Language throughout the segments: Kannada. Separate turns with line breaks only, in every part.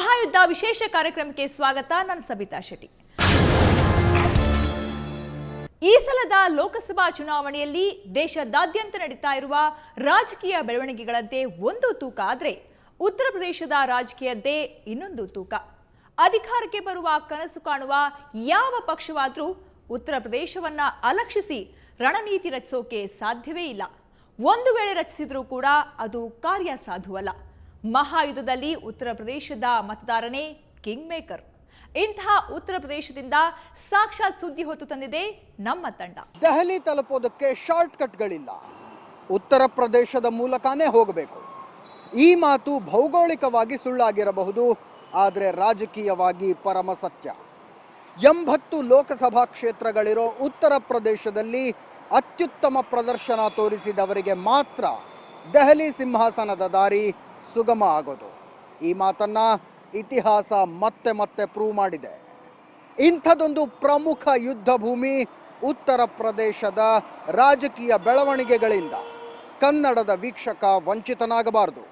ಮಹಾಯುದ್ಧ ವಿಶೇಷ ಕಾರ್ಯಕ್ರಮಕ್ಕೆ ಸ್ವಾಗತ. ನಾನು ಸಬಿತಾ ಶೆಟ್ಟಿ. ಈ ಸಲದ ಲೋಕಸಭಾ ಚುನಾವಣೆಯಲ್ಲಿ ದೇಶದಾದ್ಯಂತ ನಡೀತಾ ಇರುವ ರಾಜಕೀಯ ಬೆಳವಣಿಗೆಗಳಂತೆ ಒಂದು ತೂಕ ಆದರೆ ಉತ್ತರ ಪ್ರದೇಶದ ರಾಜಕೀಯದ್ದೇ ಇನ್ನೊಂದು ತೂಕ. ಅಧಿಕಾರಕ್ಕೆ ಬರುವ ಕನಸು ಕಾಣುವ ಯಾವ ಪಕ್ಷವಾದರೂ ಉತ್ತರ ಪ್ರದೇಶವನ್ನ ಅಲಕ್ಷಿಸಿ ರಣನೀತಿ ರಚಿಸೋಕೆ ಸಾಧ್ಯವೇ ಇಲ್ಲ. ಒಂದು ವೇಳೆ ರಚಿಸಿದ್ರೂ ಕೂಡ ಅದು ಕಾರ್ಯಸಾಧುವಲ್ಲ. ಮಹಾಯುದ್ಧದಲ್ಲಿ ಉತ್ತರ ಪ್ರದೇಶದ ಮತದಾರನೇ ಕಿಂಗ್ ಮೇಕರ್. ಇಂತಹ ಉತ್ತರ ಪ್ರದೇಶದಿಂದ ಸಾಕ್ಷಾತ್ ಸುದ್ದಿ ಹೊತ್ತು ತಂದಿದೆ ನಮ್ಮ ತಂಡ.
ದೆಹಲಿ ತಲುಪೋದಕ್ಕೆ ಶಾರ್ಟ್ ಕಟ್ಗಳಿಲ್ಲ, ಉತ್ತರ ಪ್ರದೇಶದ ಮೂಲಕನೇ ಹೋಗಬೇಕು. ಈ ಮಾತು ಭೌಗೋಳಿಕವಾಗಿ ಸುಳ್ಳಾಗಿರಬಹುದು, ಆದರೆ ರಾಜಕೀಯವಾಗಿ ಪರಮ ಸತ್ಯ. 80 ಲೋಕಸಭಾ ಕ್ಷೇತ್ರಗಳಿರೋ ಉತ್ತರ ಪ್ರದೇಶದಲ್ಲಿ ಅತ್ಯುತ್ತಮ ಪ್ರದರ್ಶನ ತೋರಿಸಿದವರಿಗೆ ಮಾತ್ರ ದೆಹಲಿ ಸಿಂಹಾಸನದ ದಾರಿ ಸುಗಮ ಆಗೋದು. ಈ ಮಾತನ್ನ ಇತಿಹಾಸ ಮತ್ತೆ ಮತ್ತೆ ಪ್ರೂವ್ ಮಾಡಿದೆ. ಇಂಥದೊಂದು ಪ್ರಮುಖ ಯುದ್ಧ ಭೂಮಿ ಉತ್ತರ ಪ್ರದೇಶದ ರಾಜಕೀಯ ಬೆಳವಣಿಗೆಗಳಿಂದ ಕನ್ನಡದ ವೀಕ್ಷಕ ವಂಚಿತನಾಗಬಾರದು.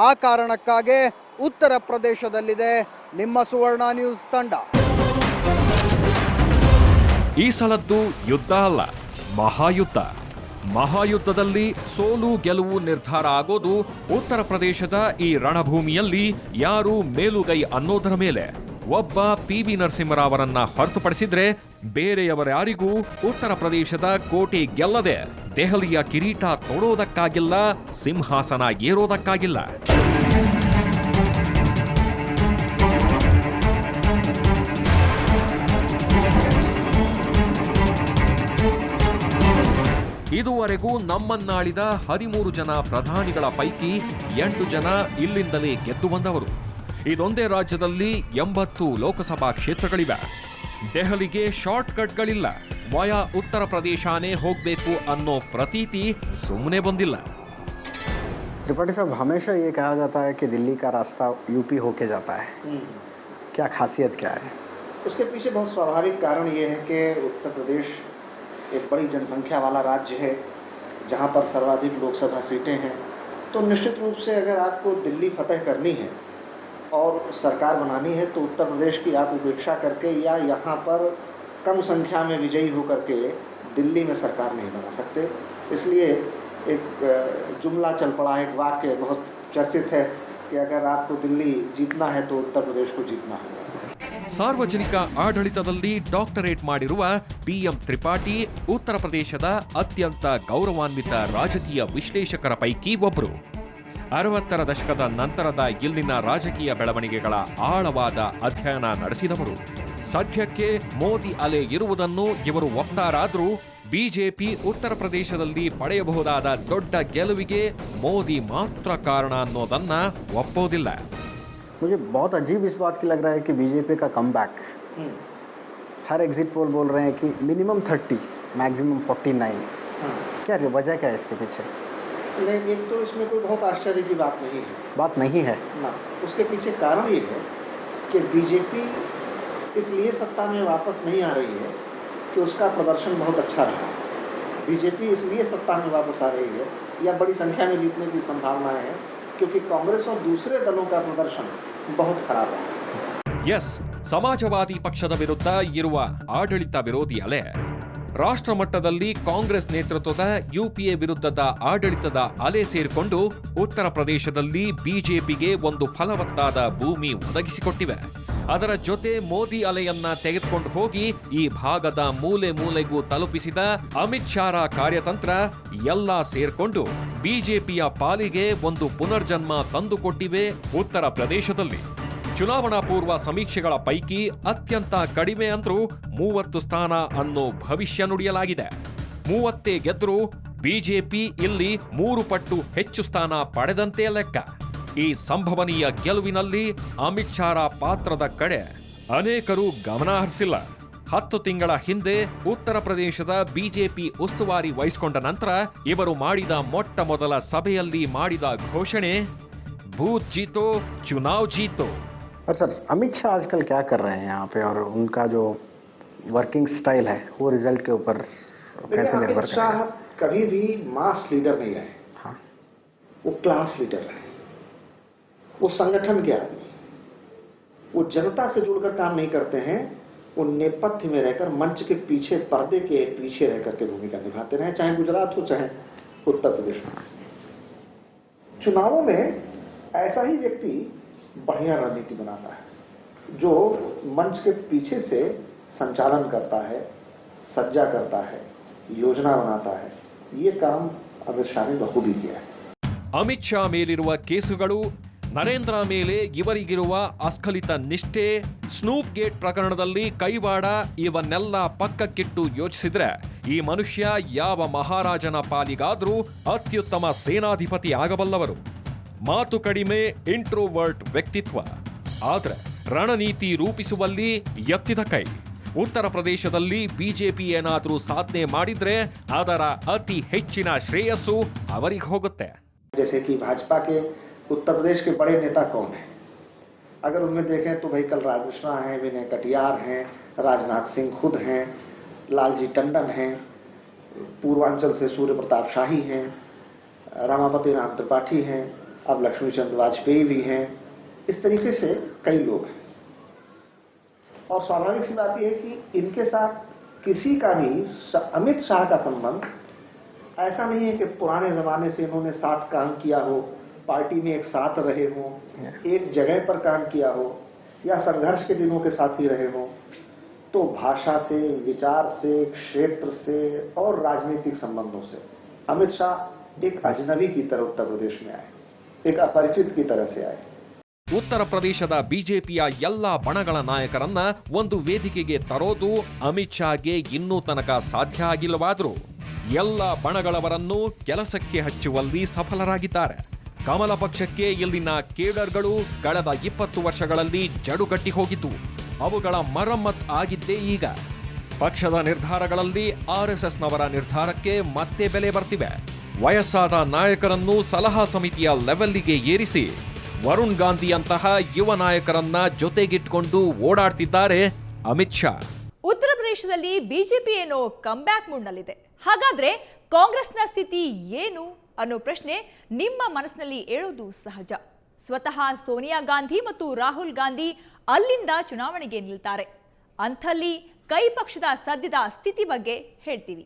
ಆ ಕಾರಣಕ್ಕಾಗಿ ಉತ್ತರ ಪ್ರದೇಶದಲ್ಲಿದೆ ನಿಮ್ಮ ಸುವರ್ಣ ನ್ಯೂಸ್ ತಂಡ.
ಈ ಸಲದ್ದು ಯುದ್ಧ ಅಲ್ಲ, ಮಹಾಯುದ್ಧ. ಮಹಾಯುದ್ಧದಲ್ಲಿ ಸೋಲು ಗೆಲುವು ನಿರ್ಧಾರ ಆಗೋದು ಉತ್ತರ ಪ್ರದೇಶದ ಈ ರಣಭೂಮಿಯಲ್ಲಿ ಯಾರು ಮೇಲುಗೈ ಅನ್ನೋದರ ಮೇಲೆ. ಒಬ್ಬ PV ನರಸಿಂಹರಾವರನ್ನ ಹೊರತುಪಡಿಸಿದ್ರೆ ಬೇರೆಯವರ್ಯಾರಿಗೂ ಉತ್ತರ ಪ್ರದೇಶದ ಕೋಟೆ ಗೆಲ್ಲದೆ ದೆಹಲಿಯ ಕಿರೀಟ ತೊಡೋದಕ್ಕಾಗಿಲ್ಲ, ಸಿಂಹಾಸನ ಏರೋದಕ್ಕಾಗಿಲ್ಲ. ಇದುವರೆಗೂ ನಮ್ಮನ್ನಾಳಿದ 13 ಜನ ಪ್ರಧಾನಿಗಳ ಪೈಕಿ 8 ಜನ ಇಲ್ಲಿಂದಲೇ ಗೆದ್ದು ಬಂದವರು. ಇದೊಂದೇ ರಾಜ್ಯದಲ್ಲಿ 80 ಲೋಕಸಭಾ ಕ್ಷೇತ್ರಗಳಿವೆ. ದೆಹಲಿಗೆ ಶಾರ್ಟ್ ಕಟ್ಗಳಿಲ್ಲ, ವಯಾ ಉತ್ತರ ಪ್ರದೇಶನೇ ಹೋಗಬೇಕು ಅನ್ನೋ ಪ್ರತೀತಿ ಸುಮ್ಮನೆ ಬಂದಿಲ್ಲ.
त्रिपाठी साहब, हमेशा ये कहा जाता है कि दिल्ली का रास्ता यूपी होके जाता है, क्या खासियत क्या है?
उसके पीछे बहुत स्वाभाविक कारण ये है कि उत्तर प्रदेश एक बड़ी जनसंख्या वाला राज्य है, जहाँ पर सर्वाधिक लोकसभा सीटें हैं. तो निश्चित रूप से अगर आपको दिल्ली फतह करनी है और सरकार बनानी है तो उत्तर प्रदेश की आप उपेक्षा करके या यहाँ पर कम संख्या में विजयी होकर के दिल्ली में सरकार नहीं बना सकते. इसलिए एक जुमला चल पड़ा है, एक वाक्य बहुत चर्चित है कि अगर आपको दिल्ली जीतना है तो उत्तर प्रदेश को जीतना होगा.
ಸಾರ್ವಜನಿಕ ಆಡಳಿತದಲ್ಲಿ ಡಾಕ್ಟರೇಟ್ ಮಾಡಿರುವ PM ತ್ರಿಪಾಠಿ ಉತ್ತರ ಪ್ರದೇಶದ ಅತ್ಯಂತ ಗೌರವಾನ್ವಿತ ರಾಜಕೀಯ ವಿಶ್ಲೇಷಕರ ಪೈಕಿ ಒಬ್ಬರು. 60ರ ದಶಕದ ನಂತರದ ಇಲ್ಲಿನ ರಾಜಕೀಯ ಬೆಳವಣಿಗೆಗಳ ಆಳವಾದ ಅಧ್ಯಯನ ನಡೆಸಿದವರು. ಸದ್ಯಕ್ಕೆ ಮೋದಿ ಅಲೆ ಇರುವುದನ್ನು ಇವರು ಒಪ್ತಾರಾದರೂ ಬಿಜೆಪಿ ಉತ್ತರ ಪ್ರದೇಶದಲ್ಲಿ ಪಡೆಯಬಹುದಾದ ದೊಡ್ಡ ಗೆಲುವಿಗೆ ಮೋದಿ ಮಾತ್ರ ಕಾರಣ ಅನ್ನೋದನ್ನ ಒಪ್ಪೋದಿಲ್ಲ.
मुझे बहुत अजीब इस बात की लग रहा है कि बीजेपी का कमबैक, हर एग्जिट पोल बोल रहे हैं कि मिनिमम 30, मैक्सिमम 49. क्या वजह क्या है इसके पीछे?
नहीं, एक तो इसमें कोई बहुत आश्चर्य की बात नहीं है.
बात नहीं है
ना, उसके पीछे कारण ये है कि बीजेपी इसलिए सत्ता में वापस नहीं आ रही है कि उसका प्रदर्शन बहुत अच्छा रहा. बीजेपी इसलिए सत्ता में वापस आ रही है या बड़ी संख्या में जीतने की संभावनाएं हैं क्योंकि कांग्रेस और दूसरे दलों का प्रदर्शन बहुत खराब रहा.
ಎಸ್, ಸಮಾಜವಾದಿ ಪಕ್ಷದ ವಿರುದ್ಧ ಇರುವ ಆಡಳಿತ ವಿರೋಧಿ ಅಲೆ ರಾಷ್ಟ್ರ ಮಟ್ಟದಲ್ಲಿ ಕಾಂಗ್ರೆಸ್ ನೇತೃತ್ವದ UPA ವಿರುದ್ಧದ ಆಡಳಿತದ ಅಲೆ ಸೇರಿಕೊಂಡು ಉತ್ತರ ಪ್ರದೇಶದಲ್ಲಿ ಬಿಜೆಪಿಗೆ ಒಂದು ಫಲವತ್ತಾದ ಭೂಮಿ ಒದಗಿಸಿಕೊಟ್ಟಿವೆ. ಅದರ ಜೊತೆ ಮೋದಿ ಅಲೆಯನ್ನ ತೆಗೆದುಕೊಂಡು ಹೋಗಿ ಈ ಭಾಗದ ಮೂಲೆ ಮೂಲೆಗೂ ತಲುಪಿಸಿದ ಅಮಿತ್ ಶಾರ ಕಾರ್ಯತಂತ್ರ ಎಲ್ಲ ಸೇರ್ಕೊಂಡು ಬಿಜೆಪಿಯ ಪಾಲಿಗೆ ಒಂದು ಪುನರ್ಜನ್ಮ ತಂದುಕೊಟ್ಟಿವೆ ಉತ್ತರ ಪ್ರದೇಶದಲ್ಲಿ. ಚುನಾವಣಾ ಪೂರ್ವ ಸಮೀಕ್ಷೆಗಳ ಪೈಕಿ ಅತ್ಯಂತ ಕಡಿಮೆ ಅಂದ್ರೂ 30 ಸ್ಥಾನ ಅನ್ನೋ ಭವಿಷ್ಯ ನುಡಿಯಲಾಗಿದೆ. 30 ಗೆದ್ರೂ ಬಿಜೆಪಿ ಇಲ್ಲಿ 3 ಪಟ್ಟು ಹೆಚ್ಚು ಸ್ಥಾನ ಪಡೆದಂತೆ ಲೆಕ್ಕ. ಈ ಸಂಭವನೀಯ ಗೆಲುವಿನಲ್ಲಿ ಅಮಿತ್ ಶಾರ ಪಾತ್ರದ ಕಡೆ ಅನೇಕರು ಗಮನ ಹರಿಸಿಲ್ಲ. 10 ತಿಂಗಳ ಹಿಂದೆ ಉತ್ತರ ಪ್ರದೇಶದ ಬಿಜೆಪಿ ಉಸ್ತುವಾರಿ ವಹಿಸಿಕೊಂಡ ನಂತರ ಇವರು ಮಾಡಿದ ಮೊಟ್ಟ ಮೊದಲ ಸಭೆಯಲ್ಲಿ ಮಾಡಿದ ಘೋಷಣೆ ಬೂತ್ ಜೀತೋ ಚುನಾವ್ ಜೀತೋ.
और सर, अमित शाह आजकल क्या कर रहे हैं यहाँ पे और उनका जो वर्किंग स्टाइल है वो रिजल्ट के ऊपर कैसे निर्भर
अमित शाह कभी भी मास लीडर नहीं रहे.
हाँ,
वो क्लास लीडर रहे, वो संगठन के आदमी. वो जनता से जुड़कर काम नहीं करते हैं, वो नेपथ्य में रहकर मंच के पीछे, पर्दे के पीछे रहकर के भूमिका निभाते रहे, चाहे गुजरात हो चाहे उत्तर प्रदेश हो। चुनावों में ऐसा ही व्यक्ति बढ़िया रणनीति बनाता है, जो मंच के पीछे से संचालन करता है, सज्जा करता है, योजना बनाता है। ये काम अमित शाह ने बखूबी किया है।
ಅಮಿತ್ ಶಾ ಮೇಲಿರುವ ಕೇಸುಗಳು, ನರೇಂದ್ರ ಮೇಲೆ ಇವರಿಗಿರುವ ಅಸ್ಖಲಿತ ನಿಷ್ಠೆ, ಸ್ನೂಪ್ ಗೇಟ್ ಪ್ರಕರಣದಲ್ಲಿ ಕೈವಾಡ ಇವನ್ನೆಲ್ಲ ಪಕ್ಕಕ್ಕಿಟ್ಟು ಯೋಚಿಸಿದ್ರೆ ಈ ಮನುಷ್ಯ ಯಾವ ಮಹಾರಾಜನ ಪಾಲಿಗಾದ್ರೂ ಅತ್ಯುತ್ತಮ ಸೇನಾಧಿಪತಿ ಆಗಬಲ್ಲವರು. ಮಾತು ಕಡಿಮೆ, ಇಂಟ್ರೋವರ್ಟ್ ವ್ಯಕ್ತಿತ್ವ, ಆದ್ರೆ ರಣನೀತಿ ರೂಪಿಸುವಲ್ಲಿ ಎತ್ತಿದ ಕೈ. ಉತ್ತರ ಪ್ರದೇಶದಲ್ಲಿ ಬಿಜೆಪಿ ಏನಾದರೂ ಸಾಧನೆ ಮಾಡಿದ್ರೆ ಅದರ ಅತಿ ಹೆಚ್ಚಿನ ಶ್ರೇಯಸ್ಸು ಅವರಿಗೆ ಹೋಗುತ್ತೆ.
जैसे कि भाजपा के उत्तर प्रदेश के बड़े नेता कौन हैं? अगर उनमें देखें तो भाई कलराज मिश्रा हैं, विनय कटियार हैं, राजनाथ सिंह खुद हैं, लालजी टंडन हैं, पूर्वांचल से सूर्य प्रताप शाही हैं, रमापति राम त्रिपाठी हैं, अब लक्ष्मीचंद वाजपेयी भी हैं। इस तरीके से कई लोग हैं और स्वाभाविक सी बात यह है कि इनके साथ किसी का भी अमित शाह का संबंध ऐसा नहीं है कि पुराने जमाने से इन्होंने साथ काम किया हो, पार्टी में एक साथ रहे हो, एक जगह पर काम किया हो या संघर्ष के दिनों के साथ ही रहे हो। तो भाषा से, विचार से, क्षेत्र से और राजनीतिक संबंधों से अमित शाह एक अजनबी की तरह उत्तर प्रदेश में आए, एक अपरिचित की तरह से आए।
ಉತ್ತರ ಪ್ರದೇಶದ ಬಿಜೆಪಿಯ ಎಲ್ಲ ಬಣಗಳ ನಾಯಕರನ್ನ ಒಂದು ವೇದಿಕೆಗೆ ತರೋದು ಅಮಿತ್ ಶಾಗೆ ಇನ್ನೂ ತನಕ ಸಾಧ್ಯ ಆಗಿಲ್ಲವಾದರೂ ಎಲ್ಲ ಬಣಗಳವರನ್ನು ಕೆಲಸಕ್ಕೆ ಹಚ್ಚುವಲ್ಲಿ ಸಫಲರಾಗಿದ್ದಾರೆ. ಕಮಲ ಪಕ್ಷಕ್ಕೆ ಇಲ್ಲಿನ ಕೇಡರ್ಗಳು ಕಳೆದ 20 ವರ್ಷಗಳಲ್ಲಿ ಜಡುಗಟ್ಟಿ ಹೋಗಿತ್ತು. ಅವುಗಳ ಮರಮ್ಮತ್ ಆಗಿದ್ದೇ ಈಗ. ಪಕ್ಷದ ನಿರ್ಧಾರಗಳಲ್ಲಿ ಆರ್ಎಸ್ಎಸ್ನವರ ನಿರ್ಧಾರಕ್ಕೆ ಮತ್ತೆ ಬೆಲೆ ಬರ್ತಿವೆ. ವಯಸ್ಸಾದ ನಾಯಕರನ್ನು ಸಲಹಾ ಸಮಿತಿಯ ಲೆವೆಲ್ಗೆ ಏರಿಸಿ ವರುಣ್ ಗಾಂಧಿಯಂತಹ ಯುವ ನಾಯಕರನ್ನ ಜೊತೆಗಿಟ್ಕೊಂಡು ಓಡಾಡ್ತಿದ್ದಾರೆ ಅಮಿತ್ ಶಾ.
ಉತ್ತರ ಪ್ರದೇಶದಲ್ಲಿ ಬಿಜೆಪಿ ಏನೋ ಕಮ್ಬ್ಯಾಕ್ ಮೂಡ್ನಲ್ಲಿದೆ. ಹಾಗಾದ್ರೆ ಕಾಂಗ್ರೆಸ್ನ ಸ್ಥಿತಿ ಏನು ಅನ್ನೋ ಪ್ರಶ್ನೆ ನಿಮ್ಮ ಮನಸ್ಸಿನಲ್ಲಿ ಏಳೋದು ಸಹಜ. ಸ್ವತಃ ಸೋನಿಯಾ ಗಾಂಧಿ ಮತ್ತು ರಾಹುಲ್ ಗಾಂಧಿ ಅಲ್ಲಿಂದ ಚುನಾವಣೆಗೆ ನಿಲ್ತಾರೆ. ಅಂಥಲ್ಲಿ ಕೈ ಪಕ್ಷದ ಸದ್ಯದ ಸ್ಥಿತಿ ಬಗ್ಗೆ ಹೇಳ್ತೀವಿ.